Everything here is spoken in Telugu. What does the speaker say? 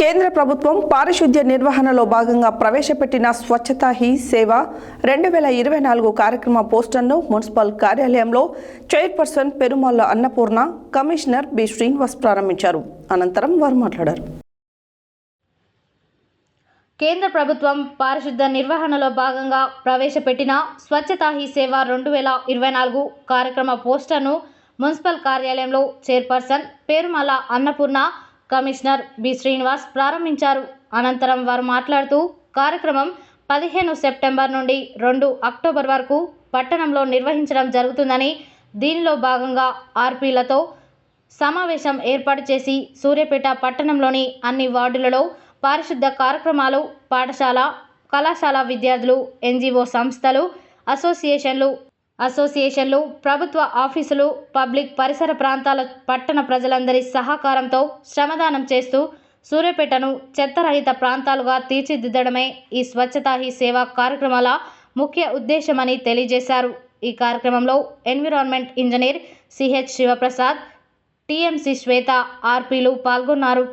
కేంద్ర ప్రభుత్వం పారిశుద్ధ్య నిర్వహణలో భాగంగా ప్రవేశపెట్టిన స్వచ్ఛతా హీ సేవ 2024 కార్యక్రమ పోస్టర్ను మున్సిపల్ కార్యాలయంలో chairperson Perumalla Annapurna, commissioner B Srinivas ప్రారంభించారు. అనంతరం వారు మాట్లాడారు. కేంద్ర ప్రభుత్వం పారిశుద్ధ్య నిర్వహణలో భాగంగా ప్రవేశపెట్టిన స్వచ్ఛతా హీ సేవ 2024 కార్యక్రమ పోస్టర్ను మున్సిపల్ కార్యాలయంలో chairperson Perumalla Annapurna, commissioner B Srinivas ప్రారంభించారు. అనంతరం వారు మాట్లాడుతూ కార్యక్రమం 15 సెప్టెంబర్ నుండి 2 అక్టోబర్ వరకు పట్టణంలో నిర్వహించడం జరుగుతుందని, దీనిలో భాగంగా ఆర్పీలతో సమావేశం ఏర్పాటు చేసి సూర్యాపేట పట్టణంలోని అన్ని వార్డులలో పారిశుద్ధ్య కార్యక్రమాలు, పాఠశాల, కళాశాల విద్యార్థులు, ఎన్జీఓ సంస్థలు, అసోసియేషన్లు, ప్రభుత్వ ఆఫీసులు, పబ్లిక్ పరిసర ప్రాంతాల పట్టణ ప్రజలందరి సహకారంతో శ్రమదానం చేస్తూ సూర్యాపేటను చెత్తరహిత ప్రాంతాలుగా తీర్చిదిద్దడమే ఈ స్వచ్ఛతా హీ సేవ కార్యక్రమాల ముఖ్య ఉద్దేశమని తెలియజేశారు. ఈ కార్యక్రమంలో environment engineer CH Sivaprasad, TMC Swetha, ఆర్పీలు పాల్గొన్నారు.